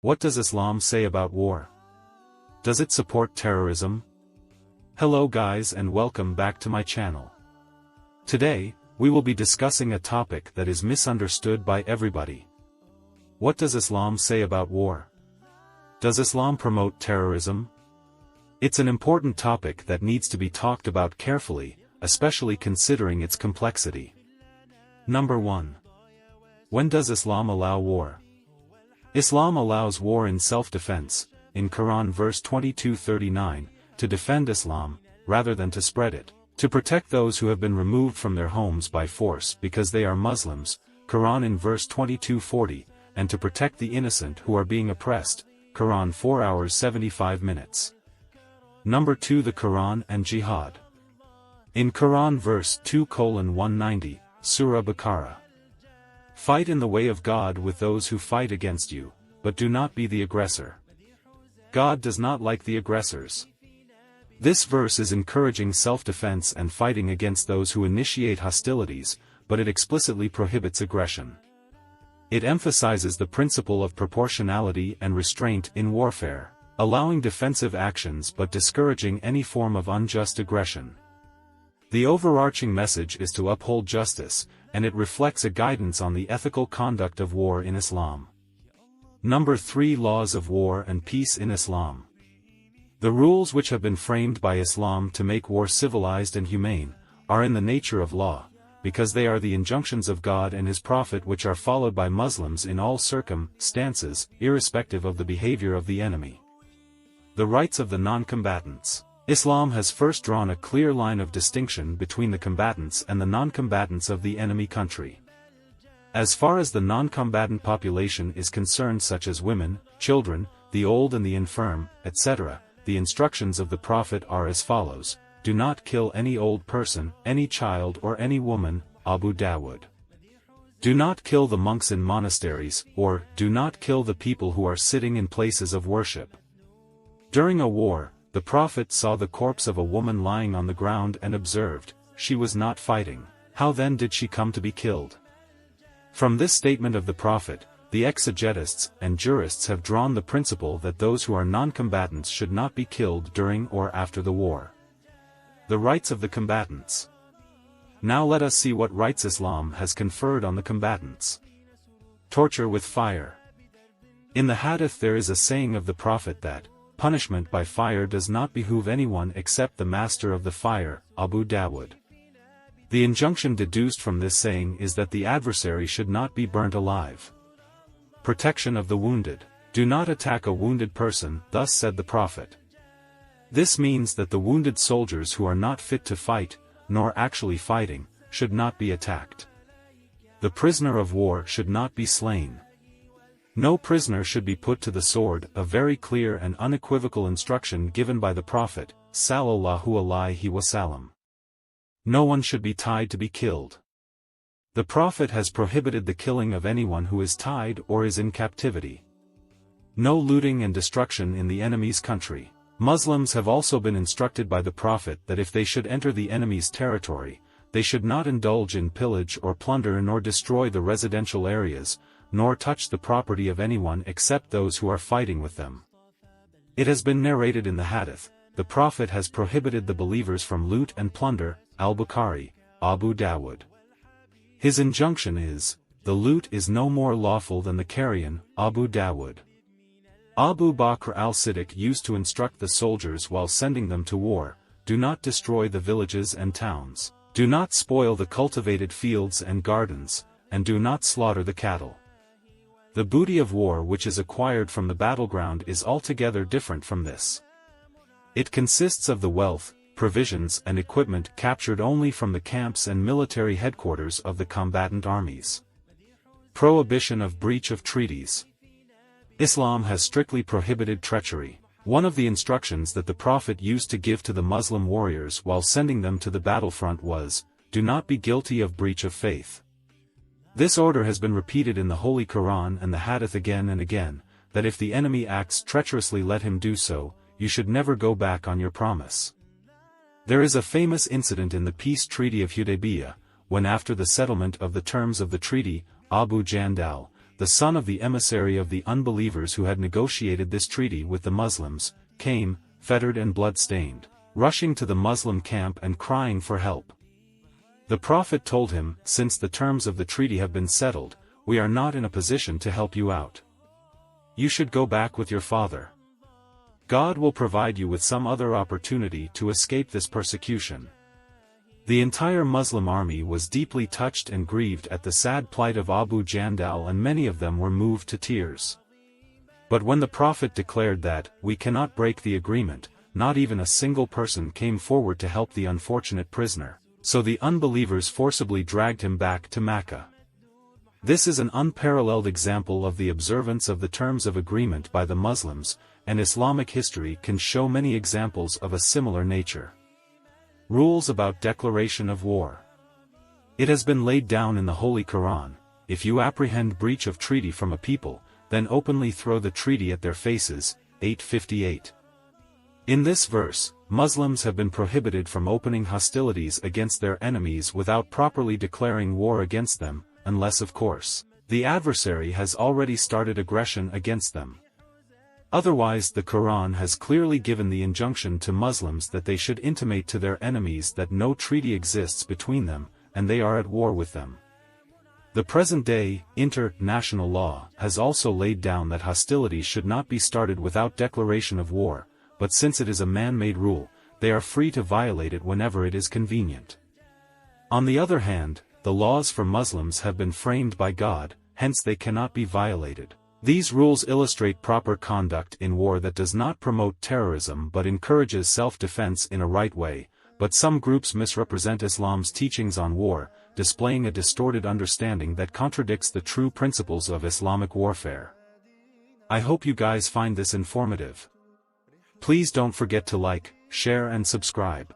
What does Islam say about war? Does it support terrorism? Hello guys and welcome back to my channel. Today, we will be discussing a topic that is misunderstood by everybody. What does Islam say about war? Does Islam promote terrorism? It's an important topic that needs to be talked about carefully, especially considering its complexity. Number 1. When does Islam allow war? Islam allows war in self-defense, in Quran verse 22:39, to defend Islam, rather than to spread it, to protect those who have been removed from their homes by force because they are Muslims, Quran in verse 22:40, and to protect the innocent who are being oppressed, Quran 4 hours 75 minutes. Number 2. The Quran and Jihad. In Quran verse 2:190, Surah Baqarah. Fight in the way of God with those who fight against you, but do not be the aggressor. God does not like the aggressors. This verse is encouraging self-defense and fighting against those who initiate hostilities, but it explicitly prohibits aggression. It emphasizes the principle of proportionality and restraint in warfare, allowing defensive actions but discouraging any form of unjust aggression. The overarching message is to uphold justice, and it reflects a guidance on the ethical conduct of war in Islam. Number 3. Laws of war and peace in Islam. The rules which have been framed by Islam to make war civilized and humane, are in the nature of law, because they are the injunctions of God and His Prophet which are followed by Muslims in all circumstances, irrespective of the behavior of the enemy. The rights of the non-combatants. Islam has first drawn a clear line of distinction between the combatants and the non-combatants of the enemy country. As far as the non-combatant population is concerned, such as women, children, the old and the infirm, etc., the instructions of the Prophet are as follows: do not kill any old person, any child or any woman, Abu Dawud. Do not kill the monks in monasteries, or, do not kill the people who are sitting in places of worship. During a war, the Prophet saw the corpse of a woman lying on the ground and observed, she was not fighting. How then did she come to be killed? From this statement of the Prophet, the exegetists and jurists have drawn the principle that those who are non-combatants should not be killed during or after the war. The rights of the combatants. Now let us see what rights Islam has conferred on the combatants. Torture with fire. In the Hadith there is a saying of the Prophet that, punishment by fire does not behoove anyone except the master of the fire, Abu Dawud. The injunction deduced from this saying is that the adversary should not be burnt alive. Protection of the wounded. Do not attack a wounded person, thus said the Prophet. This means that the wounded soldiers who are not fit to fight, nor actually fighting, should not be attacked. The prisoner of war should not be slain. No prisoner should be put to the sword, a very clear and unequivocal instruction given by the Prophet, sallallahu alaihi wasallam. No one should be tied to be killed. The Prophet has prohibited the killing of anyone who is tied or is in captivity. No looting and destruction in the enemy's country. Muslims have also been instructed by the Prophet that if they should enter the enemy's territory, they should not indulge in pillage or plunder nor destroy the residential areas, nor touch the property of anyone except those who are fighting with them. It has been narrated in the Hadith, the Prophet has prohibited the believers from loot and plunder, Al-Bukhari, Abu Dawud. His injunction is, the loot is no more lawful than the carrion, Abu Dawud. Abu Bakr al-Siddiq used to instruct the soldiers while sending them to war, do not destroy the villages and towns, do not spoil the cultivated fields and gardens, and do not slaughter the cattle. The booty of war which is acquired from the battleground is altogether different from this. It consists of the wealth, provisions and equipment captured only from the camps and military headquarters of the combatant armies. Prohibition of breach of treaties. Islam has strictly prohibited treachery. One of the instructions that the Prophet used to give to the Muslim warriors while sending them to the battlefront was, do not be guilty of breach of faith. This order has been repeated in the Holy Quran and the Hadith again and again, that if the enemy acts treacherously let him do so, you should never go back on your promise. There is a famous incident in the peace treaty of Hudaybiyah, when after the settlement of the terms of the treaty, Abu Jandal, the son of the emissary of the unbelievers who had negotiated this treaty with the Muslims, came, fettered and blood-stained, rushing to the Muslim camp and crying for help. The Prophet told him, "Since the terms of the treaty have been settled, we are not in a position to help you out. You should go back with your father. God will provide you with some other opportunity to escape this persecution." The entire Muslim army was deeply touched and grieved at the sad plight of Abu Jandal, and many of them were moved to tears. But when the Prophet declared that, "We cannot break the agreement," not even a single person came forward to help the unfortunate prisoner, so the unbelievers forcibly dragged him back to Mecca. This is an unparalleled example of the observance of the terms of agreement by the Muslims, and Islamic history can show many examples of a similar nature. Rules about declaration of war. It has been laid down in the Holy Quran, if you apprehend breach of treaty from a people, then openly throw the treaty at their faces, 858. In this verse, Muslims have been prohibited from opening hostilities against their enemies without properly declaring war against them, unless of course, the adversary has already started aggression against them. Otherwise, the Quran has clearly given the injunction to Muslims that they should intimate to their enemies that no treaty exists between them, and they are at war with them. The present-day, international law has also laid down that hostilities should not be started without declaration of war, but since it is a man-made rule, they are free to violate it whenever it is convenient. On the other hand, the laws for Muslims have been framed by God, hence they cannot be violated. These rules illustrate proper conduct in war that does not promote terrorism but encourages self-defense in a right way, but some groups misrepresent Islam's teachings on war, displaying a distorted understanding that contradicts the true principles of Islamic warfare. I hope you guys find this informative. Please don't forget to like, share and subscribe.